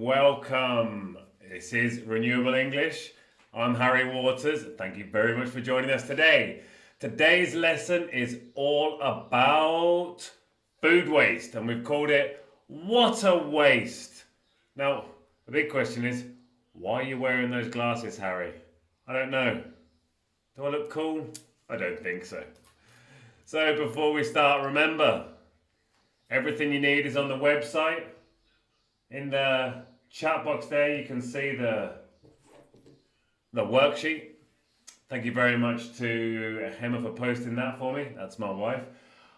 welcome. This is Renewable English. I'm Harry Waters. Thank you very much for joining us today. Today's lesson is all about food waste, and we've called it What a Waste. Now, the big question is, why are you wearing those glasses, Harry? I don't know. Do I look cool? I don't think so. So before we start, remember, everything you need is on the website. In the chat box there, you can see the worksheet. Thank you very much to Emma for posting that for me. That's my wife.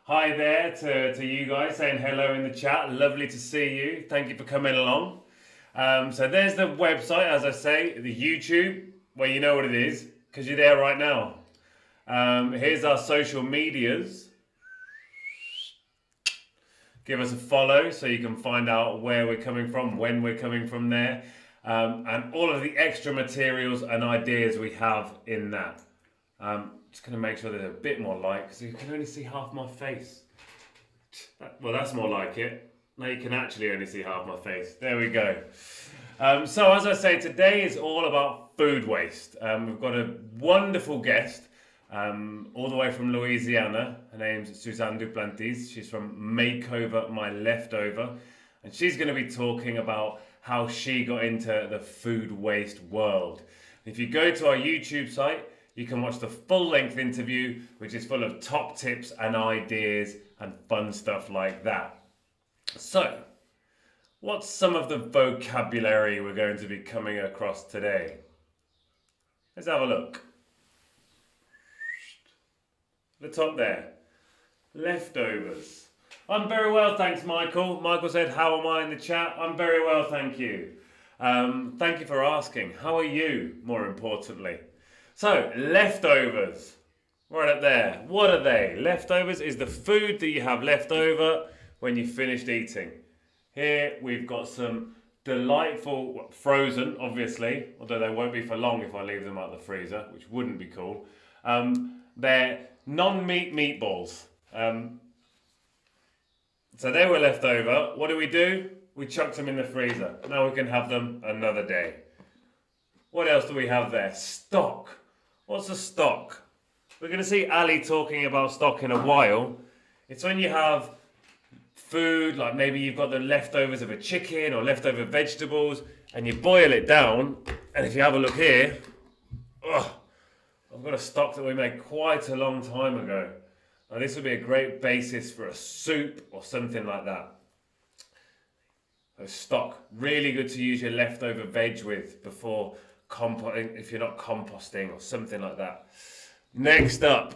Hi there to you guys saying hello in the chat. Lovely to see you. Thank you for coming along. So there's the website, as I say, the YouTube, where you know what it is, because you're there right now. Here's our social medias. Give us a follow so you can find out where we're coming from, when we're coming from there, and all of the extra materials and ideas we have in that. Just going to make sure there's a bit more light because you can only see half my face. Well, that's more like it. Now you can actually only see half my face. There we go. So as I say, today is all about food waste. We've got a wonderful guest. All the way from Louisiana. Her name's Susanne Duplantis. She's from Makeover My Leftover. And she's going to be talking about how she got into the food waste world. If you go to our YouTube site, you can watch the full-length interview, which is full of top tips and ideas and fun stuff like that. So, what's some of the vocabulary we're going to be coming across today? Let's have a look. The top there, leftovers. I'm very well, thanks, Michael. Michael said, how am I in the chat? I'm very well, thank you. Thank you for asking. How are you, more importantly? So, leftovers, right up there. What are they? Leftovers is the food that you have left over when you finished eating. Here we've got some delightful, frozen, obviously, although they won't be for long if I leave them out the freezer, which wouldn't be cool. They're non-meat meatballs. So they were left over. What do? We chucked them in the freezer. Now we can have them another day. What else do we have there? Stock. What's a stock? We're going to see Ali talking about stock in a while. It's when you have food, like maybe you've got the leftovers of a chicken or leftover vegetables, and you boil it down. And if you have a look here, I've got a stock that we made quite a long time ago. Now this would be a great basis for a soup or something like that. So stock, really good to use your leftover veg with before composting, if you're not composting or something like that. Next up,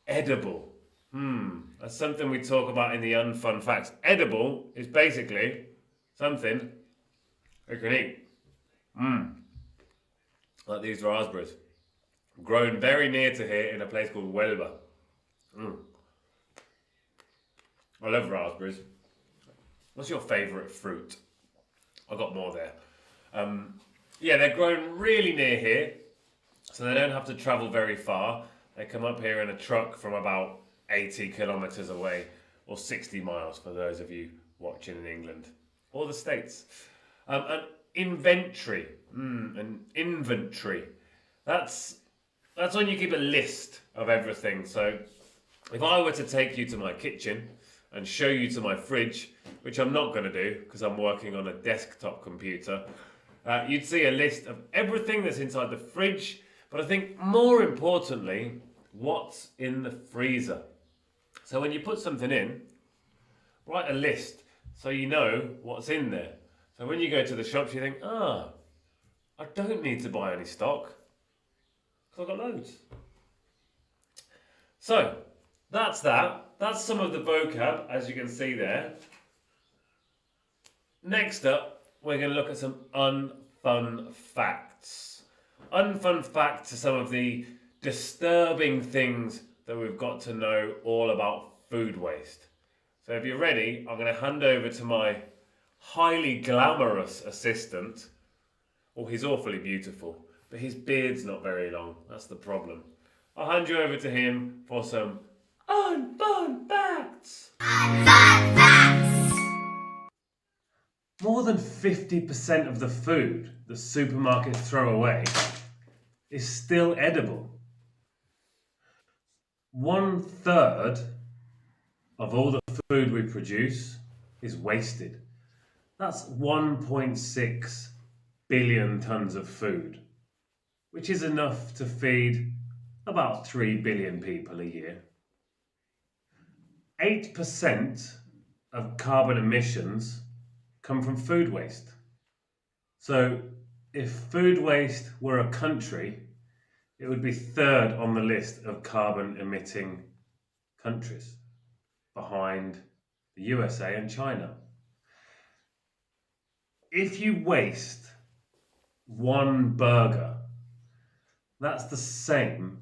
edible. That's something we talk about in the Unfun Facts. Edible is basically something you can eat. Like these raspberries. Grown very near to here in a place called Huelva. I love raspberries. What's your favourite fruit? I've got more there. Yeah, they're grown really near here, so they don't have to travel very far. They come up here in a truck from about 80 kilometres away, or 60 miles for those of you watching in England, or the States. An inventory. An inventory. That's when you keep a list of everything. So if I were to take you to my kitchen and show you to my fridge, which I'm not going to do because I'm working on a desktop computer, you'd see a list of everything that's inside the fridge, but I think more importantly, what's in the freezer. So when you put something in, write a list so you know what's in there. So when you go to the shops, you think, I don't need to buy any stock. I've got loads. So, that's that. That's some of the vocab, as you can see there. Next up, we're going to look at some unfun facts. Unfun facts are some of the disturbing things that we've got to know all about food waste. So if you're ready, I'm going to hand over to my highly glamorous assistant. Oh, he's awfully beautiful. But his beard's not very long. That's the problem. I'll hand you over to him for some Unfun Facts. Unfun Facts! more than 50% of the food the supermarkets throw away is still edible. 1/3 of all the food we produce is wasted. That's 1.6 billion tons of food, which is enough to feed about 3 billion people a year. 8% of carbon emissions come from food waste. So if food waste were a country, it would be third on the list of carbon emitting countries, behind the USA and China. If you waste one burger, that's the same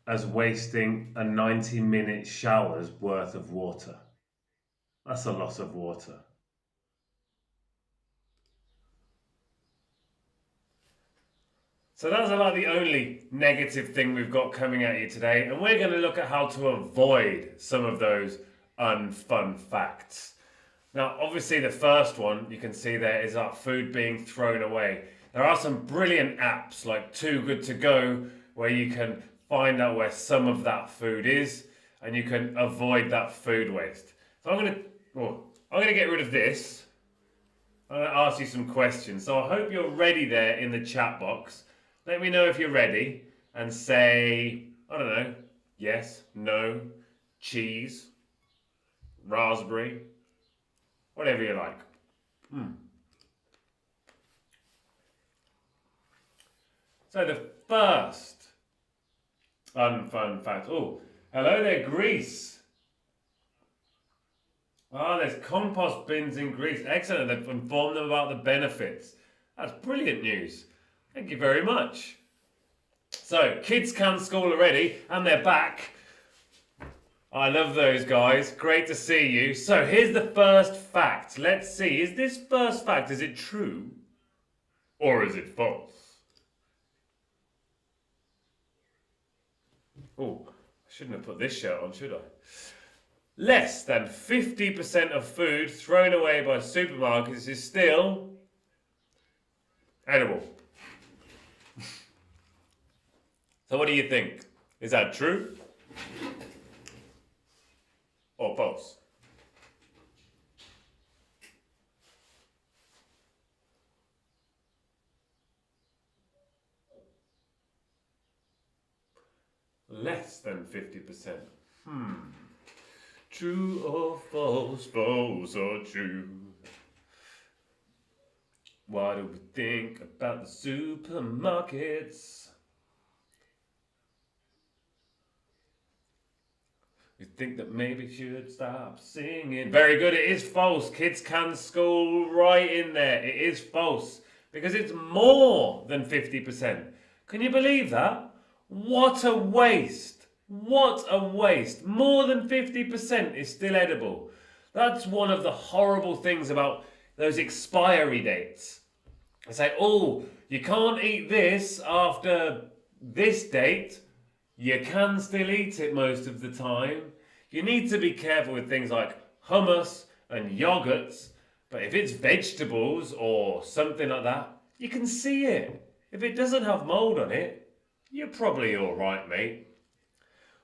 as wasting a 90-minute shower's worth of water. That's a lot of water. So that's about the only negative thing we've got coming at you today, and we're going to look at how to avoid some of those unfun facts. Now, obviously the first one you can see there is our food being thrown away. There are some brilliant apps like Too Good To Go where you can find out where some of that food is and you can avoid that food waste. So I'm going to get rid of this. I'm going to ask you some questions. So I hope you're ready there in the chat box. Let me know if you're ready and say, I don't know, yes, no, cheese, raspberry, whatever you like. So the first unfun fact. Oh, hello there, Greece. There's compost bins in Greece. Excellent. They've informed them about the benefits. That's brilliant news. Thank you very much. So, kids can school already, and they're back. I love those guys. Great to see you. So, here's the first fact. Let's see. Is this first fact, is it true? Or is it false? Oh, I shouldn't have put this shirt on, should I? Less than 50% of food thrown away by supermarkets is still edible. So what do you think? Is that true or false? Less than 50%. True or false, false or true? What do we think about the supermarkets? We think that maybe should stop singing. Very good, it is false. Kids can school right in there. It is false because it's more than 50%. Can you believe that? What a waste. What a waste. More than 50% is still edible. That's one of the horrible things about those expiry dates. I say, oh, you can't eat this after this date. You can still eat it most of the time. You need to be careful with things like hummus and yogurts, but if it's vegetables or something like that, you can see it. If it doesn't have mold on it, you're probably all right, mate.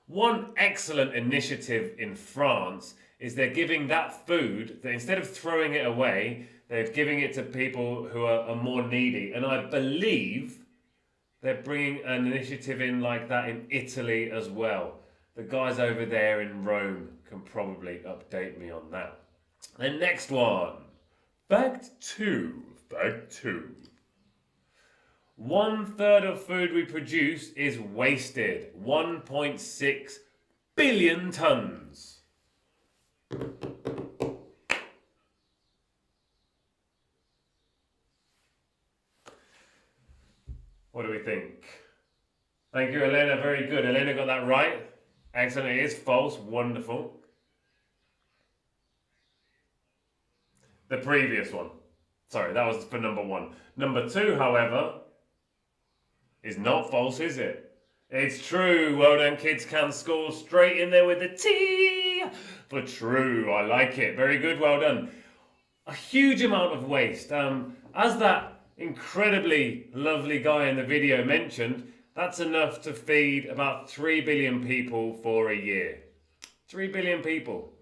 One excellent initiative in France is they're giving that food, that instead of throwing it away, they're giving it to people who are more needy. And I believe they're bringing an initiative in like that in Italy as well. The guys over there in Rome can probably update me on that. The next one. Fact 2. 1/3 of food we produce is wasted. 1.6 billion tons. What do we think? Thank you, Elena. Very good. Elena got that right. Excellent. It is false. Wonderful. The previous one. Sorry, that was for number 1. Number 2, however, is not false, is it? It's true. Well done, kids can school. Straight in there with the T for true. I like it. Very good. Well done. a huge amount of waste. As that incredibly lovely guy in the video mentioned, that's enough to feed about 3 billion people for a year. 3 billion people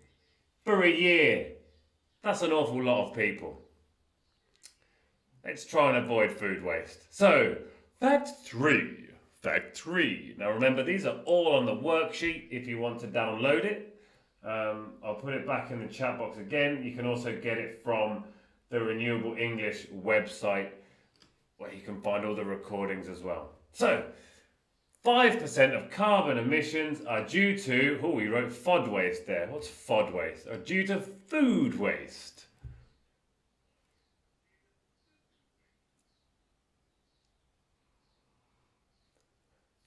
for a year. That's an awful lot of people. Let's try and avoid food waste. So, fact three. Fact three. Now remember, these are all on the worksheet if you want to download it. I'll put it back in the chat box again. You can also get it from the Renewable English website where you can find all the recordings as well. So, 5% of carbon emissions are due to, oh, we wrote FOD waste there. What's FOD waste? Are due to food waste.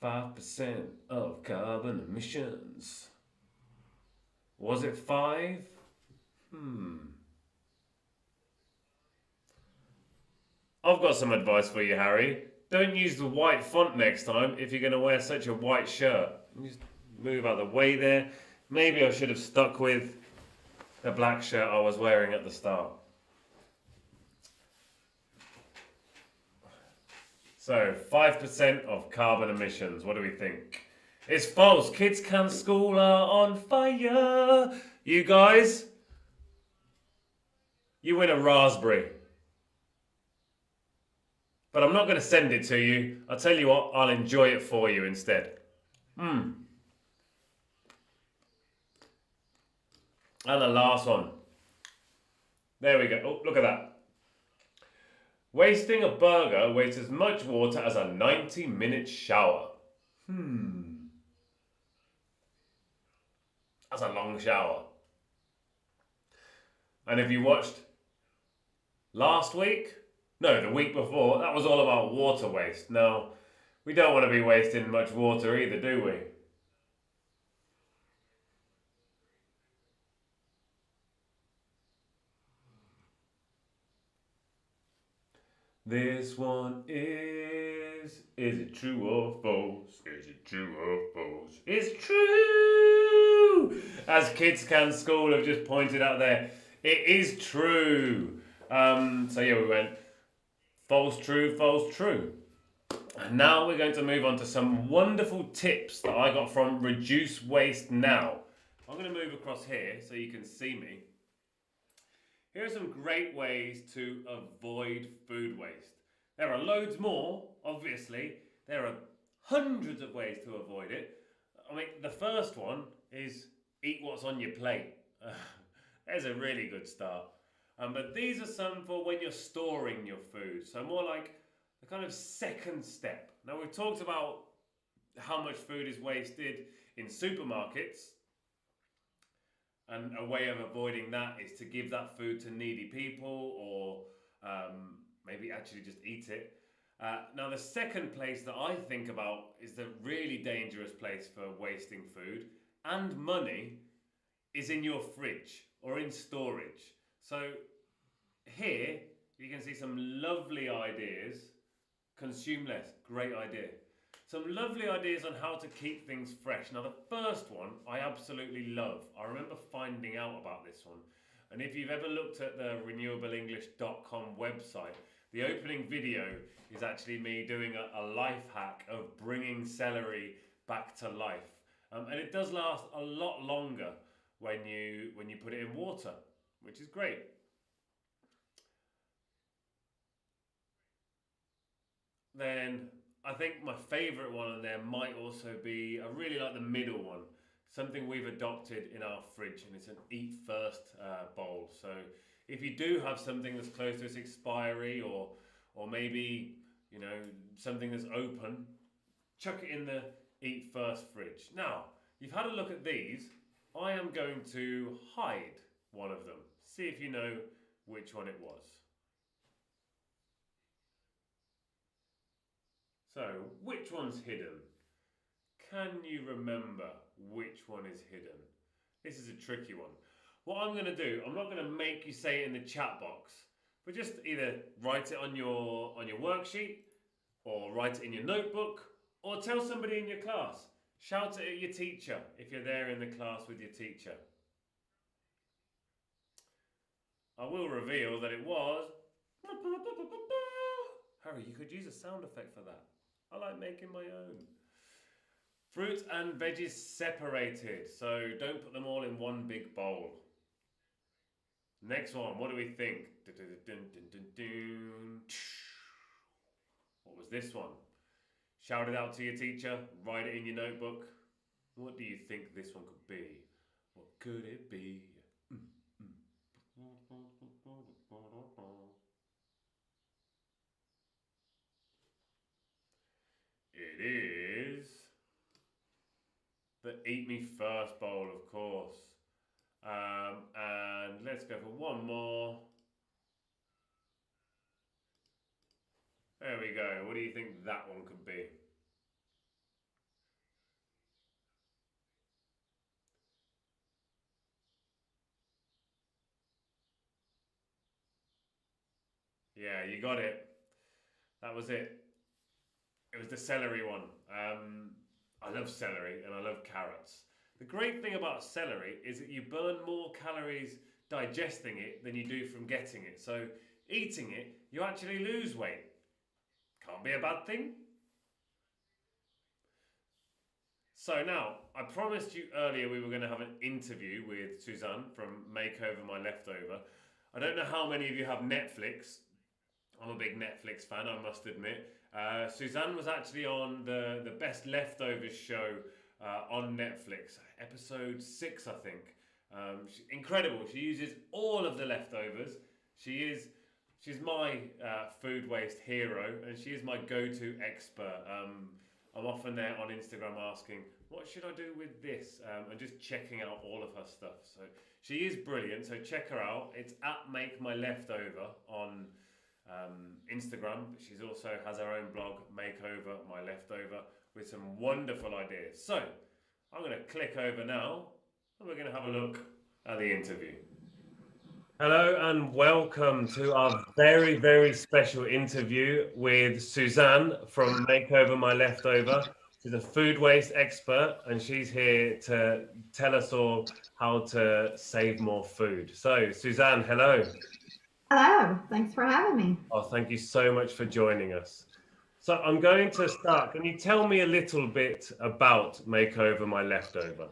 %5 of carbon emissions. Was it 5? I've got some advice for you, Harry. Don't use the white font next time if you're going to wear such a white shirt. Just move out of the way there. Maybe I should have stuck with the black shirt I was wearing at the start. So, 5% of carbon emissions. What do we think? It's false. Kids Can School are on fire. You guys, you win a raspberry. But I'm not going to send it to you. I'll tell you what, I'll enjoy it for you instead. And the last one. There we go. Oh, look at that. Wasting a burger wastes as much water as a 90-minute shower. That's a long shower. And if you watched last week, no, the week before, that was all about water waste. Now, we don't want to be wasting much water either, do we? This one is it true or false? Is it true or false? It's true! As Kids Can School have just pointed out there, it is true. So yeah, we went false, true, false, true. And now we're going to move on to some wonderful tips that I got from Reduce Waste Now. I'm going to move across here so you can see me. Here are some great ways to avoid food waste. There are loads more, obviously. There are hundreds of ways to avoid it. I mean, the first one is eat what's on your plate. There's a really good start. But these are some for when you're storing your food. So more like the kind of second step. Now we've talked about how much food is wasted in supermarkets. And a way of avoiding that is to give that food to needy people or maybe actually just eat it. Now the second place that I think about is the really dangerous place for wasting food and money is in your fridge or in storage. So here you can see some lovely ideas. Consume less, great idea. Some lovely ideas on how to keep things fresh. Now the first one I absolutely love. I remember finding out about this one. And if you've ever looked at the renewableenglish.com website, the opening video is actually me doing a life hack of bringing celery back to life. And it does last a lot longer when you put it in water, which is great. Then I think my favourite one on there might also be, I really like the middle one, something we've adopted in our fridge, and it's an eat first bowl. So if you do have something that's close to its expiry or maybe, you know, something that's open, chuck it in the eat first fridge. Now, you've had a look at these. I am going to hide one of them. See if you know which one it was. So, which one's hidden? Can you remember which one is hidden? This is a tricky one. What I'm going to do, I'm not going to make you say it in the chat box, but just either write it on your worksheet, or write it in your notebook, or tell somebody in your class. Shout it at your teacher if you're there in the class with your teacher. I will reveal that it was... Harry, you could use a sound effect for that. I like making my own. Fruit and veggies separated, so don't put them all in one big bowl. Next one, what do we think? What was this one? Shout it out to your teacher, write it in your notebook. What do you think this one could be? What could it be? It is the Eat Me First bowl, of course. And let's go for one more. There we go. What do you think that one could be? Yeah, you got it. That was it. It was the celery one. I love celery and I love carrots. The great thing about celery is that you burn more calories digesting it than you do from getting it. So eating it, you actually lose weight. Can't be a bad thing. So now, I promised you earlier we were going to have an interview with Susanne from Make Over My Leftover. I don't know how many of you have Netflix. I'm a big Netflix fan, I must admit. Susanne was actually on the Best Leftovers show on Netflix, episode 6, I think. Incredible. She uses all of the leftovers. She's my food waste hero, and she is my go-to expert. I'm often there on Instagram asking, what should I do with this? And just checking out all of her stuff. So she is brilliant. So check her out. It's at Make My Leftover on Instagram. But she also has her own blog, Make Over My Leftover, with some wonderful ideas. So I'm going to click over now, and we're going to have a look at the interview. Hello and welcome to our very, very special interview with Susanne from Make Over My Leftover. She's a food waste expert and she's here to tell us all how to save more food. So, Susanne, hello. Hello, thanks for having me. Oh, thank you so much for joining us. So, I'm going to start. Can you tell me a little bit about Make Over My Leftover?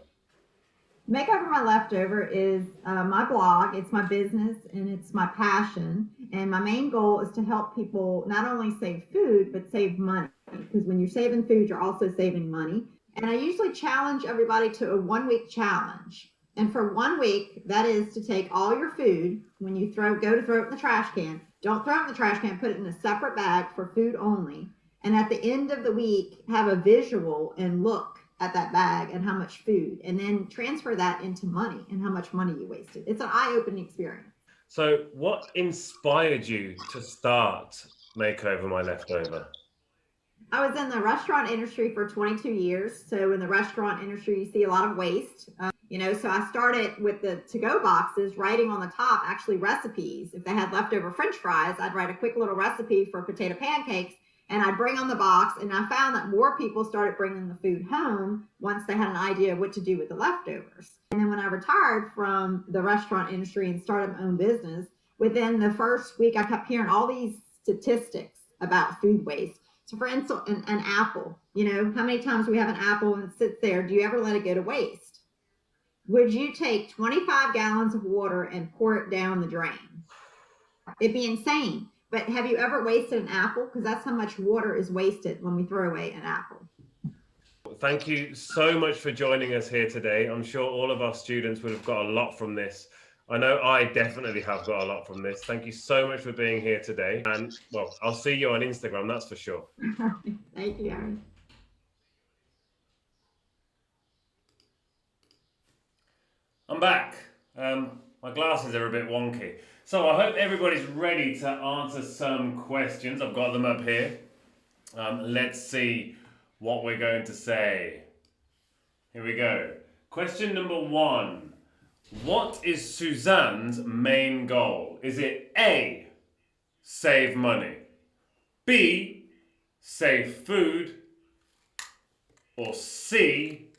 Make Over My Leftover is my blog, it's my business, and it's my passion. And my main goal is to help people not only save food, but save money. Because when you're saving food, you're also saving money. And I usually challenge everybody to a 1 week challenge. And for 1 week, that is to take all your food when you go to throw it in the trash can. Don't throw it in the trash can, put it in a separate bag for food only. And at the end of the week, have a visual and look at that bag and how much food, and then transfer that into money and how much money you wasted. It's an eye-opening experience. So, what inspired you to start Make Over My Leftover? I was in the restaurant industry for 22 years. So in the restaurant industry, you see a lot of waste. So I started with the to-go boxes, writing on the top actually recipes. If they had leftover French fries, I'd write a quick little recipe for potato pancakes and I'd bring on the box. And I found that more people started bringing the food home once they had an idea of what to do with the leftovers. And then when I retired from the restaurant industry and started my own business, within the first week, I kept hearing all these statistics about food waste. So for instance, an apple, how many times we have an apple and it sits there? Do you ever let it go to waste? Would you take 25 gallons of water and pour it down the drain? It'd be insane. But have you ever wasted an apple? Because that's how much water is wasted when we throw away an apple. Thank you so much for joining us here today. I'm sure all of our students would have got a lot from this. I know I definitely have got a lot from this. Thank you so much for being here today. And, well, I'll see you on Instagram, that's for sure. Thank you, Aaron. I'm back. My glasses are a bit wonky. So I hope everybody's ready to answer some questions. I've got them up here. Let's see what we're going to say. Here we go. Question number 1. What is Susanne's main goal? Is it A, save money, B, save food, or C,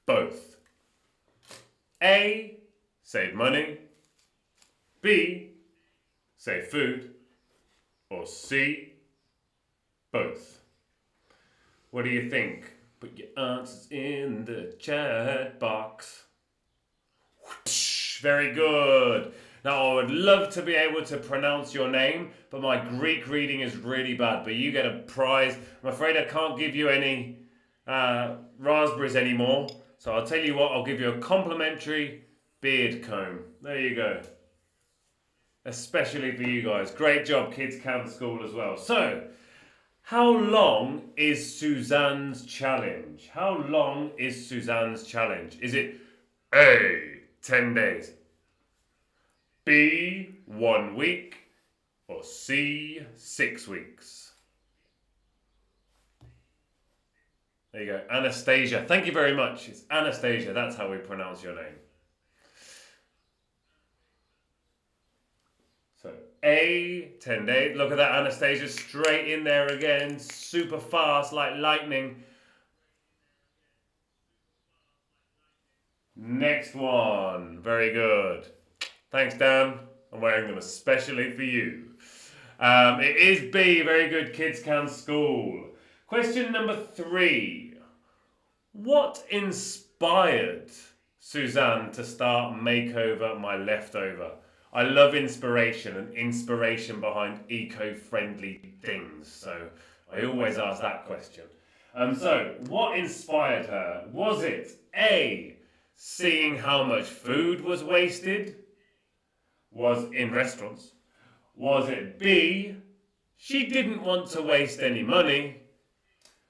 both? A, save money, B, say food, or C, both? What do you think? Put your answers in the chat box. Whoosh, very good. Now, I would love to be able to pronounce your name, but my Greek reading is really bad. But you get a prize. I'm afraid I can't give you any raspberries anymore. So I'll tell you what, I'll give you a complimentary beard comb. There you go. Especially for you guys. Great job, Kids Can School as well. So, how long is Susanne's challenge? How long is Susanne's challenge? Is it A, 10 days, B, 1 week, or C, 6 weeks? There you go, Anastasia. Thank you very much. It's Anastasia. That's how we pronounce your name. So A, 10 days. Look at that, Anastasia, straight in there again, super fast, like lightning. Next one, very good. Thanks, Dan. I'm wearing them especially for you. It is B, very good, Kids Can School. Question number 3. What inspired Susanne to start Makeover My Leftover? I love inspiration and inspiration behind eco-friendly things. So I always ask that question. So what inspired her? Was it A, seeing how much food was wasted? Was in restaurants? Was it B, she didn't want to waste any money?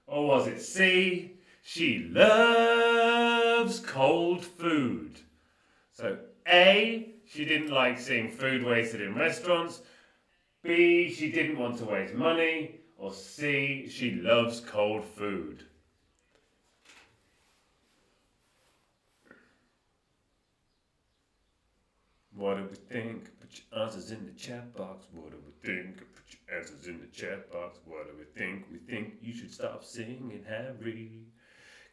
Or was it C, she loves cold food? So A, she didn't like seeing food wasted in restaurants. B, she didn't want to waste money. Or C, she loves cold food. What do we think? Put your answers in the chat box. What do we think? Put your answers in the chat box. What do we think? We think you should stop singing, Harry.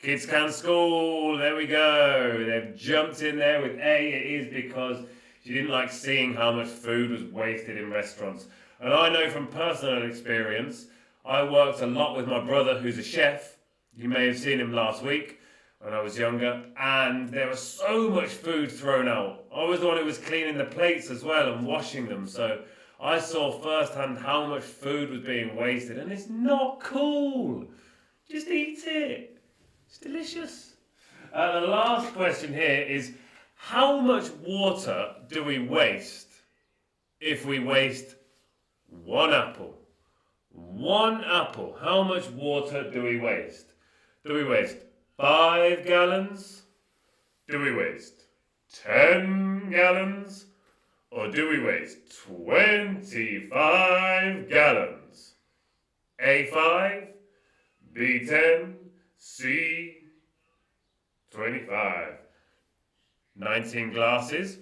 Kids Can School, there we go. They've jumped in there with A. It is because she didn't like seeing how much food was wasted in restaurants. And I know from personal experience, I worked a lot with my brother who's a chef. You may have seen him last week when I was younger. And there was so much food thrown out. I was the one who was cleaning the plates as well and washing them. So I saw firsthand how much food was being wasted. And it's not cool. Just eat it. It's delicious. The last question here is, how much water do we waste if we waste one apple? One apple. How much water do we waste? Do we waste 5 gallons? Do we waste 10 gallons? Or do we waste 25 gallons? A5, B10, C 25. 19 glasses.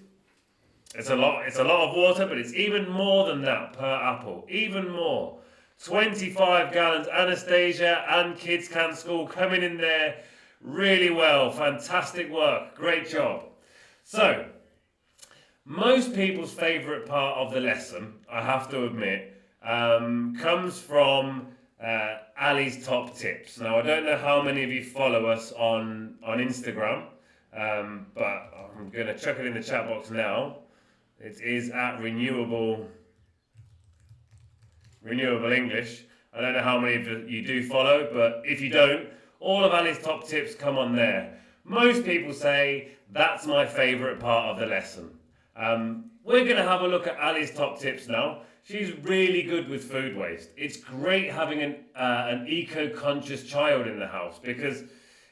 It's a lot of water, but it's even more than that per apple. Even more. 25 gallons. Anastasia and Kids Can School coming in there really well. Fantastic work. Great job. So, most people's favourite part of the lesson, I have to admit, comes from Ali's top tips. Now, I don't know how many of you follow us on Instagram, but I'm going to chuck it in the chat box now. It is at Renewable English. I don't know how many of you do follow, but if you don't, all of Ali's top tips come on there. Most people say that's my favourite part of the lesson. We're going to have a look at Ali's top tips now. She's really good with food waste. It's great having an eco-conscious child in the house because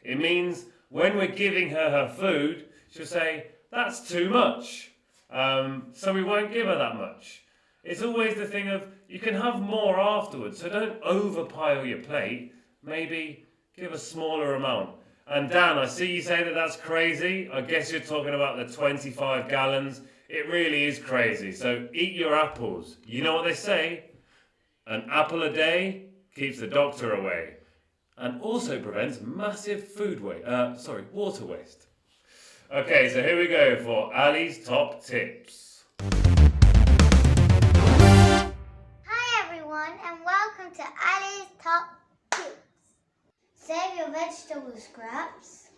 it means when we're giving her food, she'll say, that's too much. So we won't give her that much. It's always the thing of, you can have more afterwards, so don't overpile your plate. Maybe give a smaller amount. And Dan, I see you say that that's crazy. I guess you're talking about the 25 gallons. It really is crazy. So eat your apples. You know what they say? An apple a day keeps the doctor away. And also prevents massive water waste. Okay, so here we go for Ali's top tips. welcome to Ali's Top Tips. Save your vegetable scraps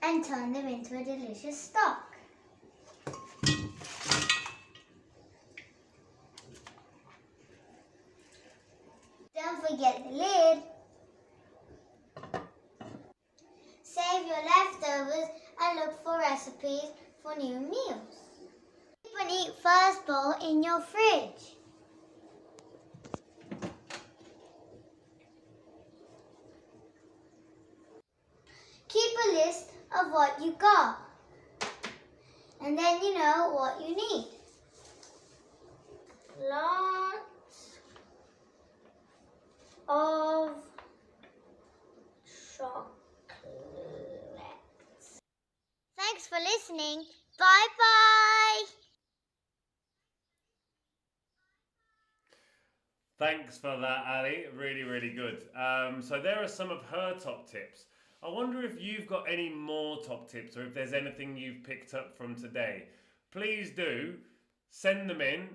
and turn them into a delicious stock. Don't forget the lid. Save your leftovers and look for recipes for new meals. Keep and eat first bowl in your fridge. Keep a list of what you got, and then you know what you need. Lots of chocolates. Thanks for listening. Bye-bye. Thanks for that, Ali. Really, really good. So there are some of her top tips. I wonder if you've got any more top tips or if there's anything you've picked up from today. Please do send them in.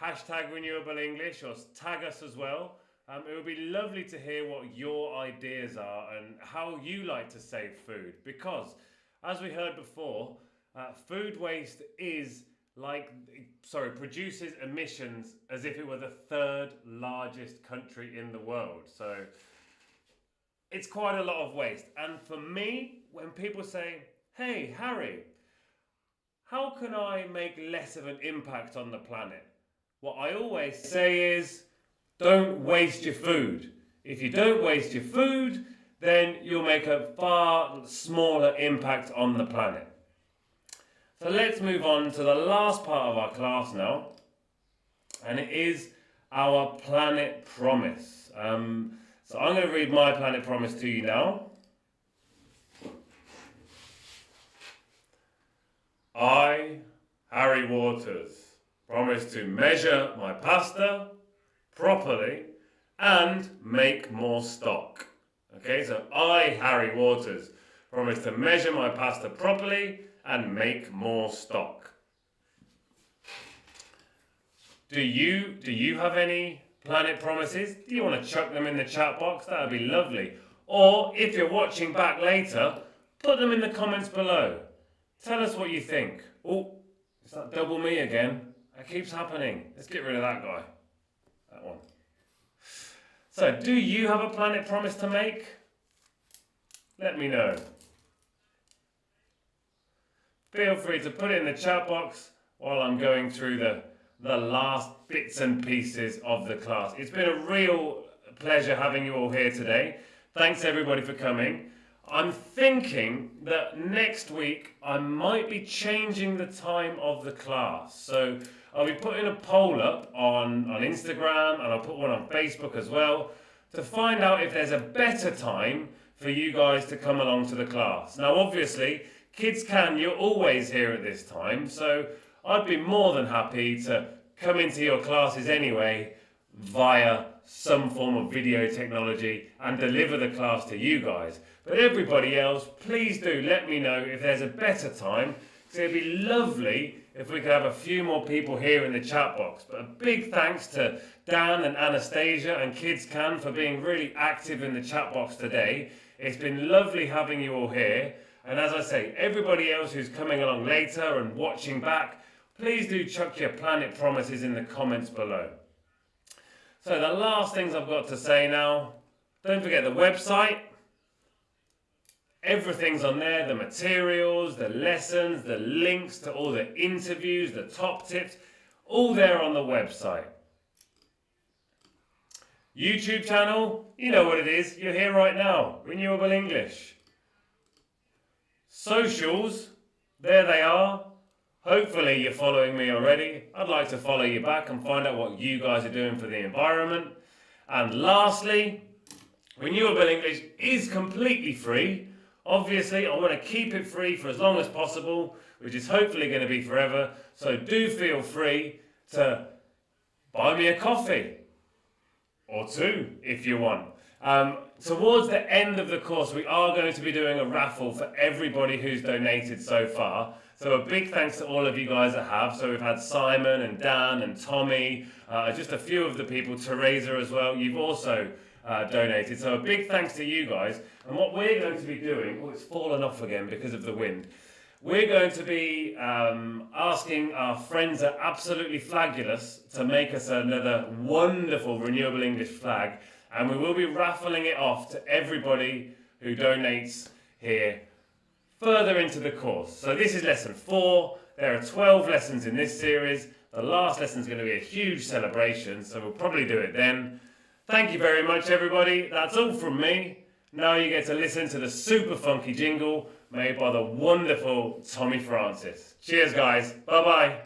Hashtag Renewable English or tag us as well. It would be lovely to hear what your ideas are and how you like to save food. Because, as we heard before, food waste produces emissions as if it were the third largest country in the world. So it's quite a lot of waste. And for me, when people say, "Hey, Harry, how can I make less of an impact on the planet?" What I always say is, don't waste your food. If you don't waste your food, then you'll make a far smaller impact on the planet. So let's move on to the last part of our class now, and it is our planet promise. So I'm going to read my planet promise to you now. I, Harry Waters, promise to measure my pasta properly and make more stock. Okay, so I, Harry Waters, promise to measure my pasta properly and make more stock. Do you have any planet promises? Do you want to chuck them in the chat box? That would be lovely. Or if you're watching back later, put them in the comments below. Tell us what you think. Oh, is that double me again? That keeps happening. Let's get rid of that guy. That one. So, do you have a planet promise to make? Let me know. Feel free to put it in the chat box while I'm going through the last bits and pieces of the class. It's been a real pleasure having you all here today. Thanks everybody for coming. I'm thinking that next week I might be changing the time of the class. So I'll be putting a poll up on Instagram, and I'll put one on Facebook as well to find out if there's a better time for you guys to come along to the class. Now obviously, Kids Can, you're always here at this time, so I'd be more than happy to come into your classes anyway via some form of video technology and deliver the class to you guys. But everybody else, please do let me know if there's a better time, because it'd be lovely if we could have a few more people here in the chat box. But a big thanks to Dan and Anastasia and Kids Can for being really active in the chat box today. It's been lovely having you all here. And as I say, everybody else who's coming along later and watching back, please do chuck your planet promises in the comments below. So the last things I've got to say now, don't forget the website. Everything's on there, the materials, the lessons, the links to all the interviews, the top tips, all there on the website. YouTube channel, you know what it is, you're here right now, Renewable English. Socials, there they are. Hopefully you're following me already. I'd like to follow you back and find out what you guys are doing for the environment. And lastly, Renewable English is completely free. Obviously, I want to keep it free for as long as possible, which is hopefully going to be forever. So do feel free to buy me a coffee. Or two, if you want. Towards the end of the course, we are going to be doing a raffle for everybody who's donated so far. So a big thanks to all of you guys that have. So we've had Simon and Dan and Tommy, just a few of the people, Teresa as well. You've also donated. So a big thanks to you guys. And what we're going to be doing, oh, it's fallen off again because of the wind. We're going to be asking our friends at Absolutely Flagulous to make us another wonderful Renewable English flag. And we will be raffling it off to everybody who donates here further into the course. So this is lesson 4. There are 12 lessons in this series. The last lesson is going to be a huge celebration, so we'll probably do it then. Thank you very much, everybody. That's all from me. Now you get to listen to the super funky jingle made by the wonderful Tommy Francis. Cheers, guys. Bye-bye.